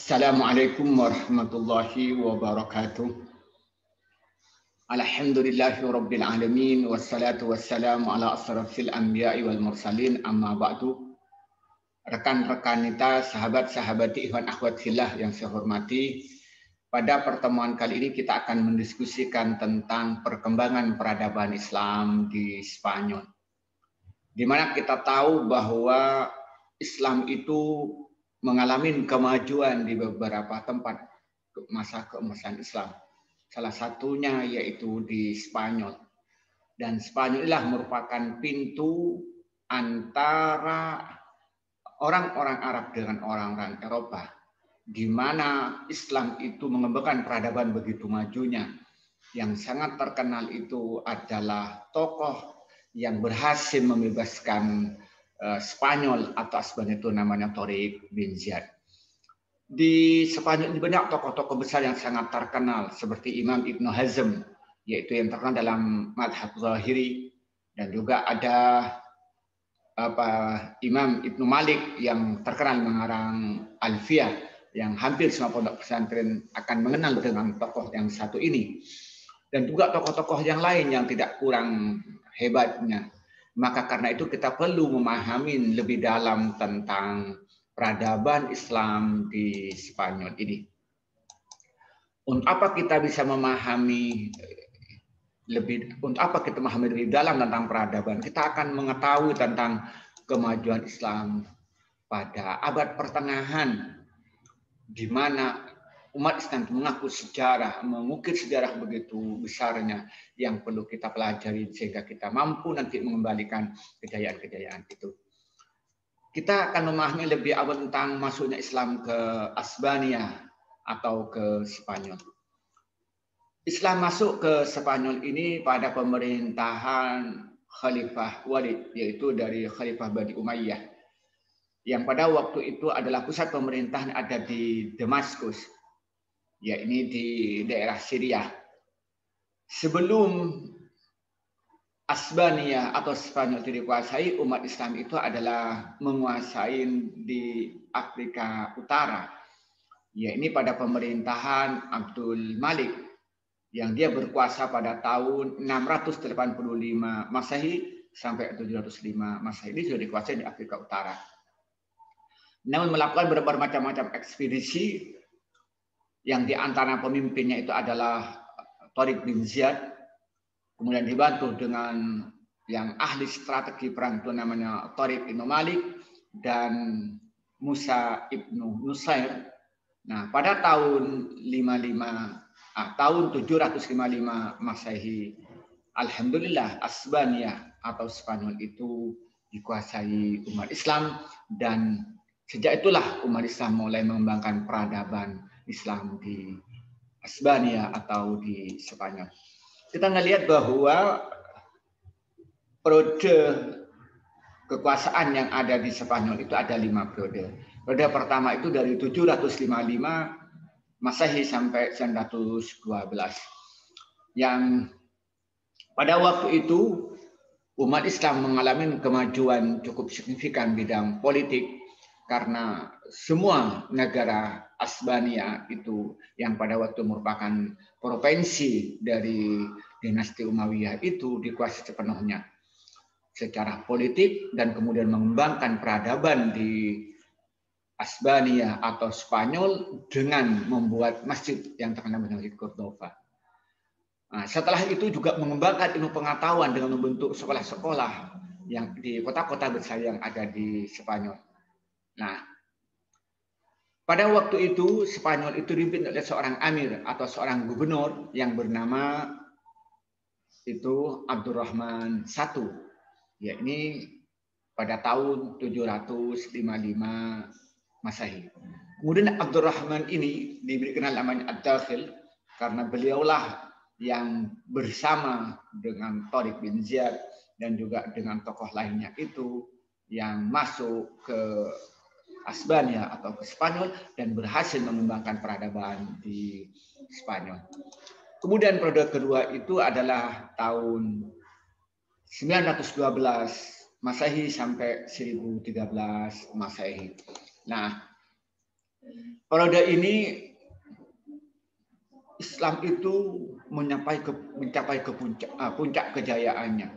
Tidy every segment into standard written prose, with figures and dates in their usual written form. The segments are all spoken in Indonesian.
Assalamualaikum warahmatullahi wabarakatuh. Alhamdulillahi rabbil alamin wassalatu wassalamu ala asrafil anbiya'i wal mursalin amma ba'du. Rekan-rekan kita, sahabat-sahabati ikhwan akhwat fillah yang saya hormati, pada pertemuan kali ini kita akan mendiskusikan tentang perkembangan peradaban Islam di Spanyol. Di mana kita tahu bahwa Islam itu mengalami kemajuan di beberapa tempat masa keemasan Islam. Salah satunya yaitu di Spanyol. Dan Spanyol inilah merupakan pintu antara orang-orang Arab dengan orang-orang Eropa, di mana Islam itu mengembangkan peradaban begitu majunya. Yang sangat terkenal itu adalah tokoh yang berhasil membebaskan Spanyol atau Asbani itu namanya Tariq bin Ziyad. Di Spanyol ini banyak tokoh-tokoh besar yang sangat terkenal seperti Imam Ibnu Hazm, yaitu yang terkenal dalam madhab Zahiri, dan juga ada Imam Ibnu Malik yang terkenal mengarang Alfiyah, yang hampir semua pondok pesantren akan mengenal dengan tokoh yang satu ini. Dan juga tokoh-tokoh yang lain yang tidak kurang hebatnya. Maka karena itu kita perlu memahami lebih dalam tentang peradaban Islam di Spanyol ini. Untuk apa kita bisa memahami lebih dalam tentang peradaban? Kita akan mengetahui tentang kemajuan Islam pada abad pertengahan, di mana umat Islam mengaku sejarah, mengukir sejarah begitu besarnya yang perlu kita pelajari sehingga kita mampu nanti mengembalikan kejayaan-kejayaan itu. Kita akan memahami lebih awal tentang masuknya Islam ke Asbania atau ke Spanyol. Islam masuk ke Spanyol ini pada pemerintahan Khalifah Walid, yaitu dari Khalifah Bani Umayyah, yang pada waktu itu adalah pusat pemerintahan ada di Damaskus, yakni di daerah Syria. Sebelum Asbania atau Spanyol itu dikuasai, umat Islam itu adalah menguasai di Afrika Utara, yakni pada pemerintahan Abdul Malik, yang dia berkuasa pada tahun 685 Masehi sampai 705 Masehi. Ini sudah dikuasai di Afrika Utara. Namun melakukan berbagai macam-macam ekspedisi, yang di antara pemimpinnya itu adalah Tariq bin Ziyad, kemudian dibantu dengan yang ahli strategi perang itu namanya Tariq bin Malik dan Musa ibnu Nusair. Nah, pada tahun 755 Masehi, alhamdulillah Asbania atau Spanyol itu dikuasai umat Islam, dan sejak itulah umat Islam mulai mengembangkan peradaban Islam di Asbania atau di Spanyol. Kita melihat bahwa periode kekuasaan yang ada di Spanyol itu ada 5 periode. Periode pertama itu dari 755 Masehi sampai 912. Yang pada waktu itu umat Islam mengalami kemajuan cukup signifikan bidang politik, karena semua negara Asbania itu yang pada waktu merupakan provinsi dari dinasti Umayyah itu dikuasai sepenuhnya secara politik, dan kemudian mengembangkan peradaban di Asbania atau Spanyol dengan membuat masjid yang terkenal dengan Masjid Cordova. Nah, setelah itu juga mengembangkan ilmu pengetahuan dengan membentuk sekolah-sekolah yang di kota-kota besar yang ada di Spanyol. Nah, pada waktu itu Spanyol itu dipimpin oleh seorang amir atau seorang gubernur yang bernama itu Abdurrahman I, yakni pada tahun 755 Masehi. Kemudian Abdurrahman ini diberi kenal namanya Ad-Dakhil karena beliaulah yang bersama dengan Tariq bin Ziyad dan juga dengan tokoh lainnya itu yang masuk ke Asbania atau ke Spanyol dan berhasil mengembangkan peradaban di Spanyol. Kemudian periode kedua itu adalah tahun 912 Masehi sampai 1013 Masehi. Nah, periode ini Islam itu mencapai ke puncak kejayaannya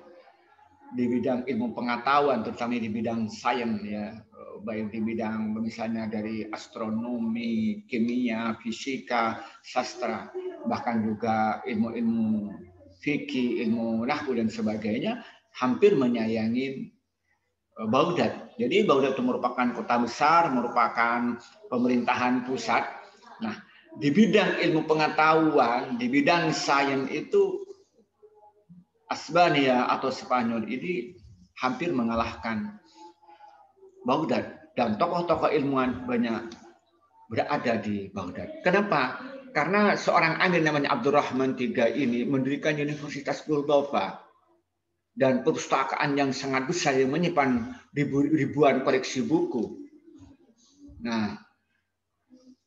di bidang ilmu pengetahuan, terutama di bidang sains ya, baik di bidang misalnya dari astronomi, kimia, fisika, sastra, bahkan juga ilmu-ilmu fikih, ilmu nahwu dan sebagainya, hampir menyayangi Baghdad. Jadi Baghdad itu merupakan kota besar, merupakan pemerintahan pusat. Nah, di bidang ilmu pengetahuan, di bidang sains itu Asbania atau Spanyol ini hampir mengalahkan Baghdad, dan tokoh-tokoh ilmuwan banyak berada di Baghdad. Kenapa? Karena seorang amir namanya Abdurrahman III ini mendirikan Universitas Cordova dan perpustakaan yang sangat besar yang menyimpan ribuan koleksi buku. Nah,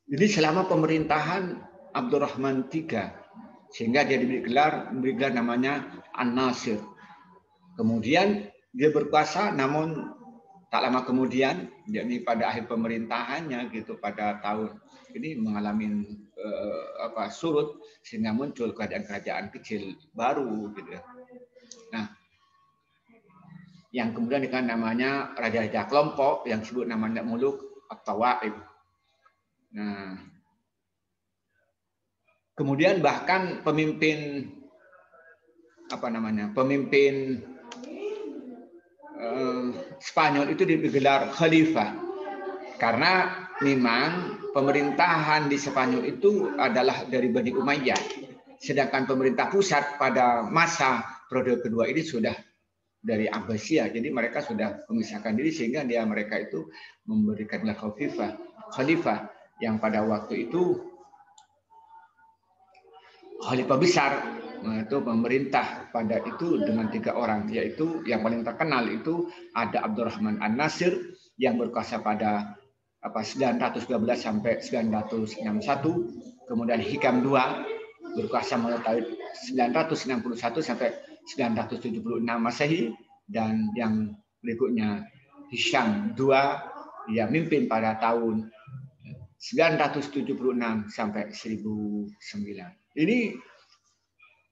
jadi selama pemerintahan Abdurrahman III, sehingga dia diberi gelar namanya An-Nasir. Kemudian dia berkuasa, namun tak lama kemudian, yakni pada akhir pemerintahannya gitu, pada tahun ini mengalami surut, sehingga muncul kerajaan-kerajaan kecil baru gitu. Nah, yang kemudian dengan namanya raja-raja kelompok yang disebut namanya Muluk At-Tawaib. Nah, kemudian bahkan pemimpin Spanyol itu digelar khalifah karena memang pemerintahan di Spanyol itu adalah dari Bani Umayyah, sedangkan pemerintah pusat pada masa periode kedua ini sudah dari Abbasiyah. Jadi mereka sudah memisahkan diri sehingga mereka itu memberikan khalifah yang pada waktu itu khalifah besar, itu pemerintah pada itu dengan 3 orang, yaitu yang paling terkenal itu ada Abdurrahman An-Nasir yang berkuasa pada 912 sampai 961, kemudian Hikam II berkuasa mulai tahun 961 sampai 976 Masehi, dan yang berikutnya Hisham II yang mimpin pada tahun 976 sampai 1009. Ini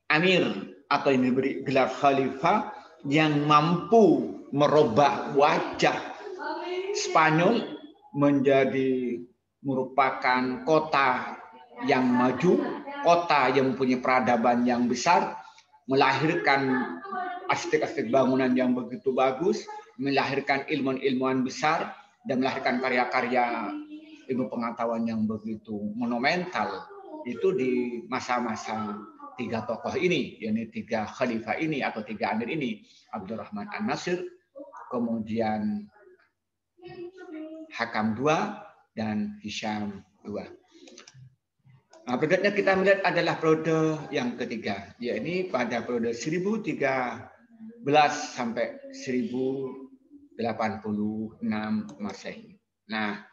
amir atau yang diberi gelar khalifah yang mampu merubah wajah Spanyol menjadi merupakan kota yang maju, kota yang mempunyai peradaban yang besar, melahirkan arsitek-arsitek bangunan yang begitu bagus, melahirkan ilmuwan-ilmuwan besar, dan melahirkan karya-karya ilmu pengetahuan yang begitu monumental. Itu di masa-masa 3 tokoh ini, yakni 3 khalifah ini atau 3 amir ini, Abdurrahman An-Nasir, kemudian Hakam II, dan Hisham II. Nah, periodenya kita melihat adalah periode yang ketiga, yakni pada periode 1013 sampai 1086 Masehi. Nah,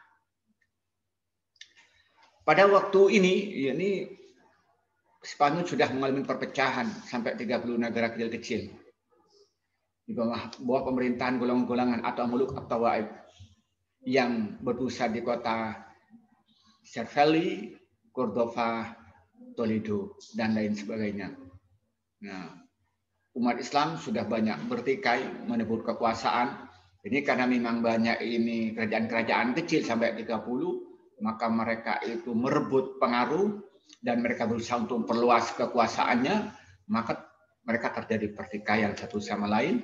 pada waktu ini, yakni Spanyol sudah mengalami perpecahan sampai 30 negara kecil-kecil di bawah pemerintahan golongan-golongan atau Muluk At-Tawaib yang berpusat di kota Cervelli, Cordova, Toledo, dan lain sebagainya. Nah, umat Islam sudah banyak bertikai menebut kekuasaan. Ini karena memang banyak ini kerajaan-kerajaan kecil sampai 30, maka mereka itu merebut pengaruh dan mereka berusaha untuk memperluas kekuasaannya, maka mereka terjadi pertikaian satu sama lain,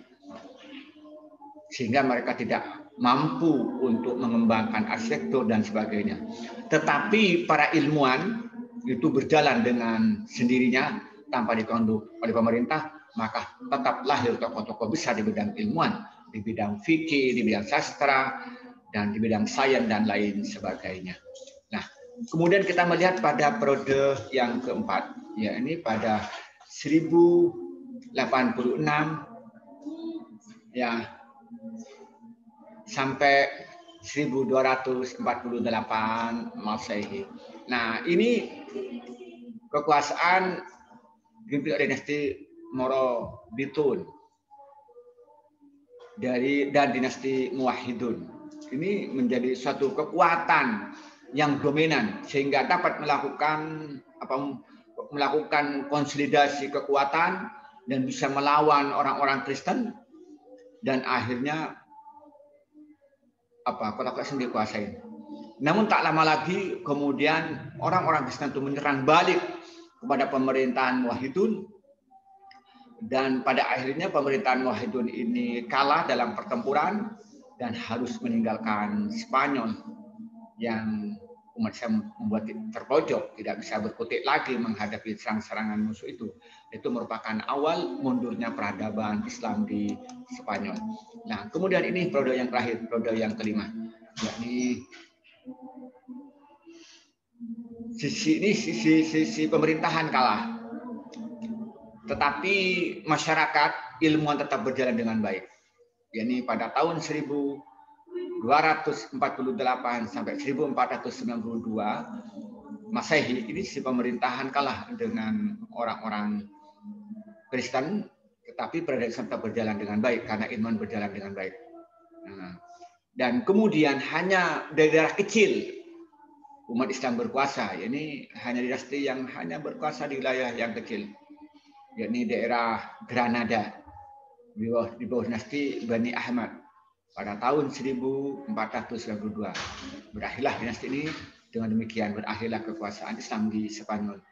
sehingga mereka tidak mampu untuk mengembangkan arsitektur dan sebagainya. Tetapi para ilmuwan itu berjalan dengan sendirinya tanpa dikontrol oleh pemerintah, maka tetap lahir tokoh-tokoh besar di bidang ilmuwan, di bidang fikih, di bidang sastra, dan di bidang sains dan lain sebagainya. Nah, kemudian kita melihat pada periode yang keempat, ya ini pada 1086 ya sampai 1248 Masehi. Nah, ini kekuasaan dipimpin dinasti Morobitun dan dinasti Muwahhidun. Ini menjadi suatu kekuatan yang dominan sehingga dapat melakukan konsolidasi kekuatan dan bisa melawan orang-orang Kristen dan akhirnya kota Kristen dikuasai. Namun tak lama lagi kemudian orang-orang Kristen itu menyerang balik kepada pemerintahan Muwahhidun dan pada akhirnya pemerintahan Muwahhidun ini kalah dalam pertempuran dan harus meninggalkan Spanyol yang umat Islam membuat terpojok, tidak bisa berkutik lagi menghadapi serangan musuh itu. Itu merupakan awal mundurnya peradaban Islam di Spanyol. Nah, kemudian ini periode yang terakhir, periode yang kelima. Yakni sisi pemerintahan kalah. Tetapi masyarakat ilmuwan tetap berjalan dengan baik. Yakni pada tahun 1248 sampai 1492 Masehi ini si pemerintahan kalah dengan orang-orang Kristen, tetapi peradaban tetap berjalan dengan baik karena ilmuwan berjalan dengan baik. Nah, dan kemudian hanya daerah kecil umat Islam berkuasa, ini hanya dinasti yang hanya berkuasa di wilayah yang kecil, yakni daerah Granada di bawah dinasti Bani Ahmad pada tahun 1492. Berakhirlah dinasti ini, dengan demikian berakhirlah kekuasaan Islam di Spanyol.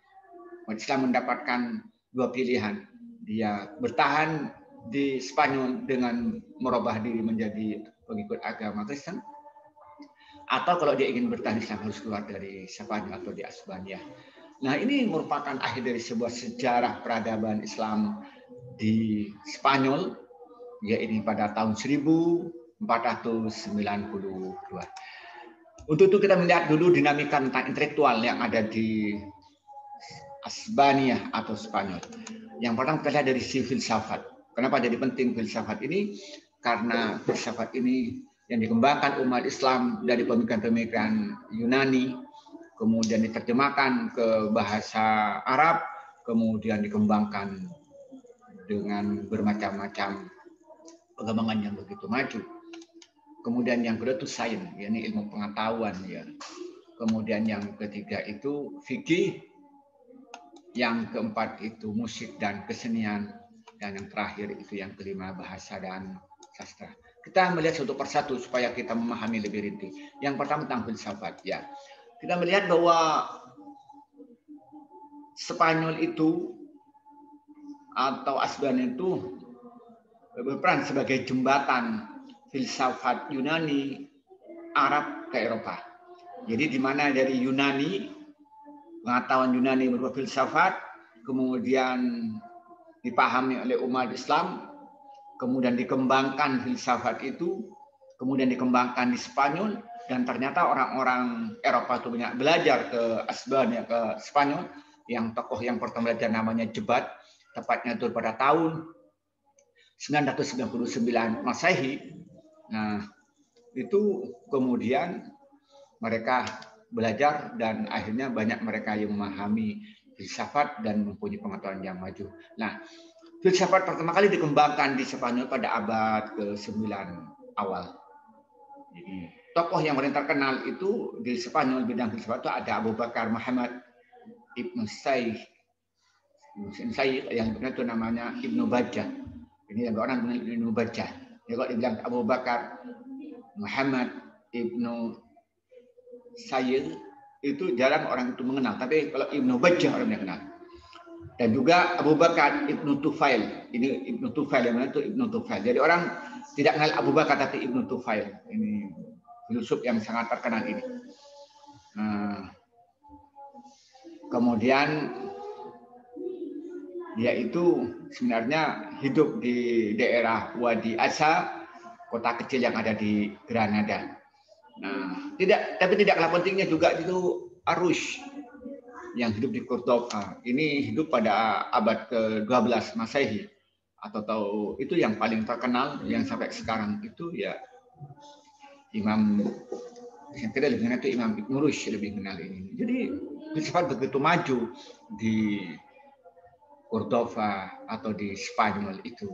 Umat Islam mendapatkan dua pilihan, dia bertahan di Spanyol dengan merubah diri menjadi pengikut agama Kristen, atau kalau dia ingin bertahan Islam harus keluar dari Spanyol atau di Asbania. Nah, ini merupakan akhir dari sebuah sejarah peradaban Islam di Spanyol, yaitu pada tahun 1492. Untuk itu kita melihat dulu dinamika tentang intelektual yang ada di Asbania atau Spanyol. Yang pertama kita lihat dari si filsafat. Kenapa jadi penting filsafat ini? Karena filsafat ini yang dikembangkan umat Islam dari pemikiran-pemikiran Yunani, kemudian diterjemahkan ke bahasa Arab, kemudian dikembangkan dengan bermacam-macam pengembangan yang begitu maju. Kemudian yang kedua itu sains, yakni ilmu pengetahuan ya. Kemudian yang ketiga itu fikih, yang keempat itu musik dan kesenian, dan yang terakhir itu yang kelima bahasa dan sastra. Kita melihat satu persatu supaya kita memahami lebih rinci. Yang pertama tentang filsafat ya. Kita melihat bahwa Spanyol itu atau Asbania itu berperan sebagai jembatan filsafat Yunani Arab ke Eropa. Jadi di mana dari Yunani, pengetahuan Yunani berupa filsafat, kemudian dipahami oleh umat Islam, kemudian dikembangkan filsafat itu, kemudian dikembangkan di Spanyol, dan ternyata orang-orang Eropa itu banyak belajar ke Asbania, ke Spanyol, yang tokoh yang pertama belajar namanya Jebat, tepatnya itu pada tahun 999 Masehi. Nah, itu kemudian mereka belajar dan akhirnya banyak mereka yang memahami filsafat dan mempunyai pengetahuan yang maju. Nah, filsafat pertama kali dikembangkan di Spanyol pada abad ke-9 awal. Jadi, tokoh yang paling terkenal itu di Spanyol bidang filsafat itu ada Abu Bakar Muhammad Ibnu Sayyid, yang benar itu namanya Ibnu Bajjah. Ini yang orang bilang Ibnu Bajjah. Ya, kalau dibilang Abu Bakar Muhammad Ibnu Sayyid itu jarang orang itu mengenal, tapi kalau Ibnu Bajjah orang yang kenal. Dan juga Abu Bakar Ibnu Tufail. Ini Ibnu Tufail, yang mana itu Ibnu Tufail. Jadi orang tidak kenal Abu Bakar tapi Ibnu Tufail. Ini filsuf yang sangat terkenal ini. Kemudian dia itu sebenarnya hidup di daerah Wadi Asa, kota kecil yang ada di Granada. Nah, tapi tidak kalah pentingnya juga itu Arush yang hidup di Cordoba. Ini hidup pada abad ke-12 Masehi, atau itu yang paling terkenal yang sampai sekarang itu ya Imam yang tidak lebih kenal itu Imam Ibn Rushd lebih kenal ini. Jadi filsafat begitu maju di Cordoba atau di Spanyol itu.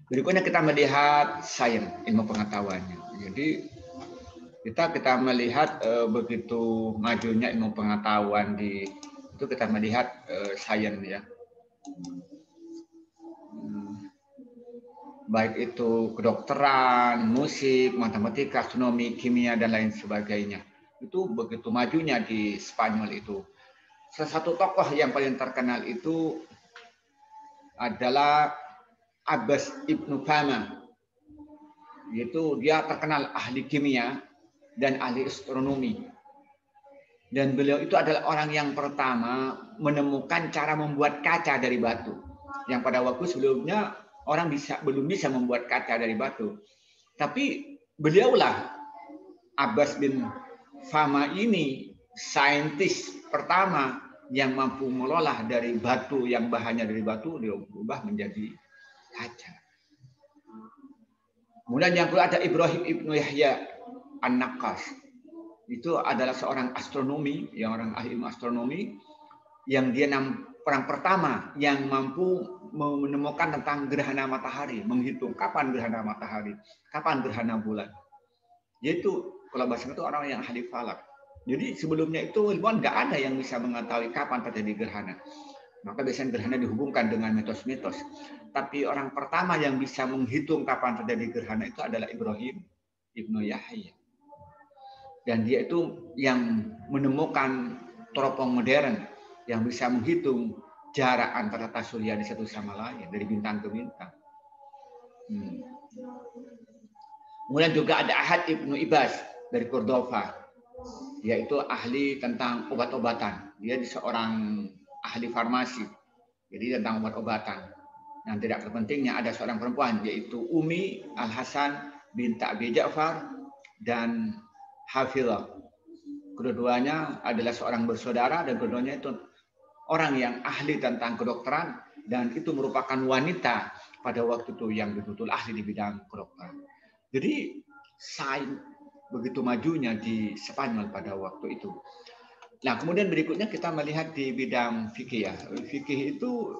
Berikutnya kita melihat sains, ilmu pengetahuannya. Jadi kita melihat begitu majunya ilmu pengetahuan itu kita melihat sains ya. Baik itu kedokteran, musik, matematika, astronomi, kimia dan lain sebagainya. Itu begitu majunya di Spanyol itu. Salah satu tokoh yang paling terkenal itu adalah Abbas Ibnu Fama. Yaitu dia terkenal ahli kimia dan ahli astronomi. Dan beliau itu adalah orang yang pertama menemukan cara membuat kaca dari batu. Yang pada waktu sebelumnya orang belum bisa membuat kaca dari batu. Tapi beliaulah Abbas bin Fama ini saintis pertama yang mampu mengolah dari batu yang bahannya dari batu dia berubah menjadi kaca. Kemudian yang kedua ada Ibrahim Ibnu Yahya An-Naqas. Itu adalah seorang astronomi, yang orang ahli ilmu astronomi, yang dia orang pertama yang mampu menemukan tentang gerhana matahari, menghitung kapan gerhana matahari, kapan gerhana bulan. Yaitu kalau bahasa itu orang yang ahli falak. Jadi sebelumnya itu ilmuwan nggak ada yang bisa mengetahui kapan terjadi gerhana. Maka biasanya gerhana dihubungkan dengan mitos-mitos. Tapi orang pertama yang bisa menghitung kapan terjadi gerhana itu adalah Ibrahim Ibnu Yahya. Dan dia itu yang menemukan teropong modern yang bisa menghitung jarak antara tata surya di satu sama lain dari bintang ke bintang. Kemudian juga ada Ahad Ibnu Ibas dari Cordova, yaitu ahli tentang obat-obatan. Dia seorang ahli farmasi, jadi tentang obat-obatan. Yang tidak terpentingnya ada seorang perempuan, yaitu Umi Al-Hasan binti Abi Ja'far dan Hafizah. Kedua-duanya adalah seorang bersaudara dan kedua-duanya itu orang yang ahli tentang kedokteran dan itu merupakan wanita pada waktu itu yang betul-betul ahli di bidang kedokteran. Jadi sains begitu majunya di Spanyol pada waktu itu. Nah, kemudian berikutnya kita melihat di bidang fikih ya. Fikih itu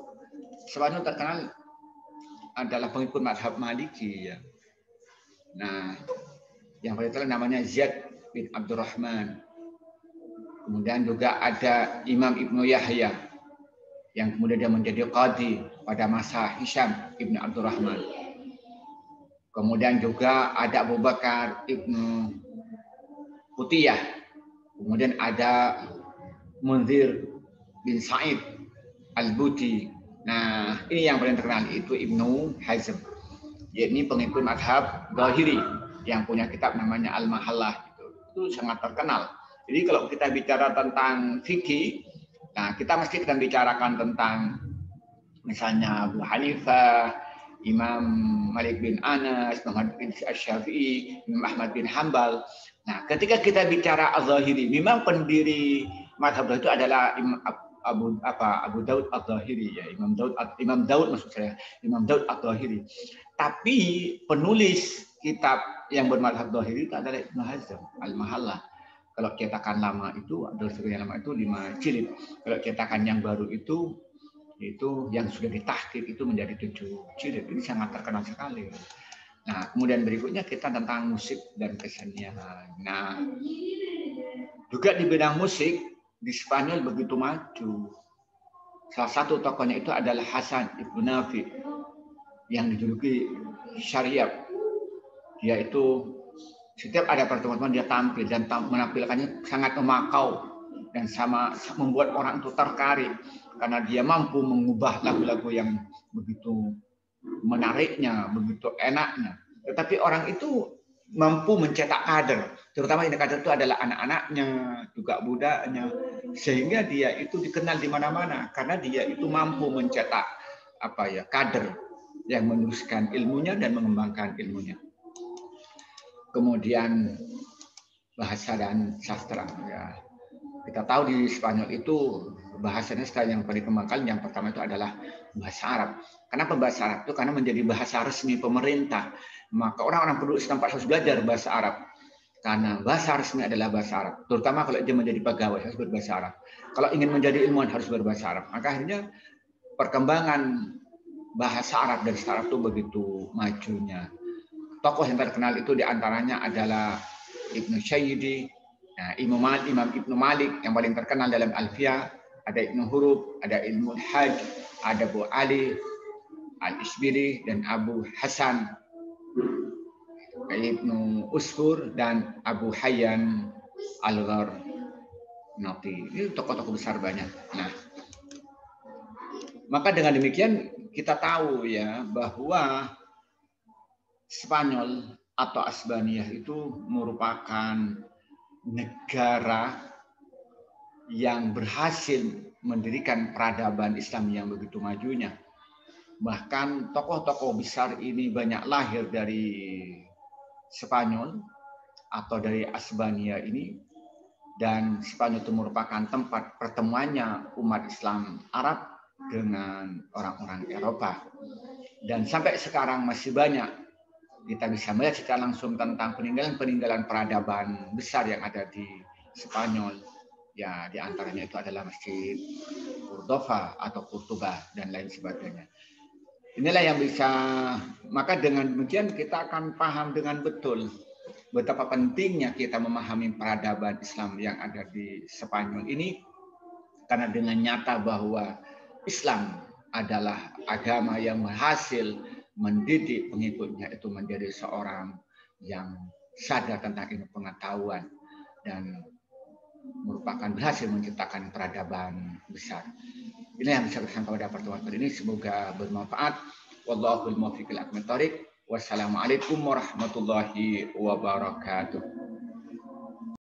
Spanyol terkenal adalah pengikut mazhab Maliki ya. Nah, yang paling terkenal namanya Zaid bin Abdurrahman. Kemudian juga ada Imam Ibnu Yahya yang kemudian dia menjadi qadhi pada masa Hisham Ibnu Abdurrahman. Kemudian juga ada Abu Bakar Ibnu Qutiyah. Kemudian ada Munzir bin Sa'id Al-Buti. Nah, ini yang paling terkenal itu Ibnu Hazm. Yakni pengikut mazhab Zahiri yang punya kitab namanya Al-Mahallah. Itu sangat terkenal. Jadi kalau kita bicara tentang fikih, nah kita mesti kita bicarakan tentang misalnya Abu Hanifah, Imam Malik bin Anas, Muhammad bin Asy-Syafi'i, Imam Ahmad bin Hambal. Nah, ketika kita bicara Az-Zahiri, memang pendiri mazhab itu adalah Abu Daud Az-Zahiri ya, Imam Daud maksud saya, Imam Daud Az-Zahiri. Tapi penulis kitab yang bermazhab Zahiri itu adalah Ibnu Hazm Al-Mahallah. Kalau cetakan lama itu, yang lama itu 5 jilid. Kalau cetakan yang baru itu yang sudah ditahqiq itu menjadi 7 jilid. Ini sangat terkenal sekali. Nah, kemudian berikutnya kita tentang musik dan kesenian. Nah, juga di bidang musik di Spanyol begitu maju. Salah satu tokohnya itu adalah Hasan Ibnu Nafi yang dijuluki Syariab. Dia itu setiap ada pertemuan dia tampil dan menampilkannya sangat memakau dan sama membuat orang itu tertarik karena dia mampu mengubah lagu-lagu yang begitu menariknya, begitu enaknya. Tetapi orang itu mampu mencetak kader, terutama ini kader itu adalah anak-anaknya, juga budaknya, sehingga dia itu dikenal di mana-mana karena dia itu mampu mencetak kader yang meneruskan ilmunya dan mengembangkan ilmunya. Kemudian bahasa dan sastra ya. Kita tahu di Spanyol itu bahasanya style yang paling dikembangkan yang pertama itu adalah bahasa Arab. Kenapa bahasa Arab itu? Karena menjadi bahasa resmi pemerintah. Maka orang-orang penduduk setempat harus belajar bahasa Arab. Karena bahasa resmi adalah bahasa Arab. Terutama kalau dia menjadi pegawai harus berbahasa Arab. Kalau ingin menjadi ilmuwan harus berbahasa Arab. Maka akhirnya perkembangan bahasa Arab dan sastra itu begitu majunya. Tokoh yang terkenal itu diantaranya adalah Ibnu Syayidi, nah, Imam Ibnu Malik yang paling terkenal dalam Alfiyah, ada Ibnu Hurub, ada Ilmu Hajj, ada Abu Ali Al-Isbiri dan Abu Hasan Ibnu Usfur dan Abu Hayyan Al-Gharnati. Ini tokoh-tokoh besar banyak. Nah, maka dengan demikian kita tahu ya bahwa Spanyol atau Asbaniyah itu merupakan negara yang berhasil mendirikan peradaban Islam yang begitu majunya. Bahkan tokoh-tokoh besar ini banyak lahir dari Spanyol atau dari Asbaniyah ini, dan Spanyol itu merupakan tempat pertemuannya umat Islam Arab dengan orang-orang Eropa. Dan sampai sekarang masih banyak kita bisa melihat secara langsung tentang peninggalan-peninggalan peradaban besar yang ada di Spanyol. Ya, di antaranya itu adalah Masjid Cordova atau Kurtuba dan lain sebagainya. Inilah yang bisa, maka dengan demikian kita akan paham dengan betul betapa pentingnya kita memahami peradaban Islam yang ada di Spanyol ini, karena dengan nyata bahwa Islam adalah agama yang berhasil mendidik pengikutnya itu menjadi seorang yang sadar tentang ilmu pengetahuan dan merupakan berhasil menciptakan peradaban besar. Ini yang bisa saya sampaikan pada pertemuan kali ini. Semoga bermanfaat. Wallahul muwaffiq ila aqwamit thoriq. Wassalamualaikum warahmatullahi wabarakatuh.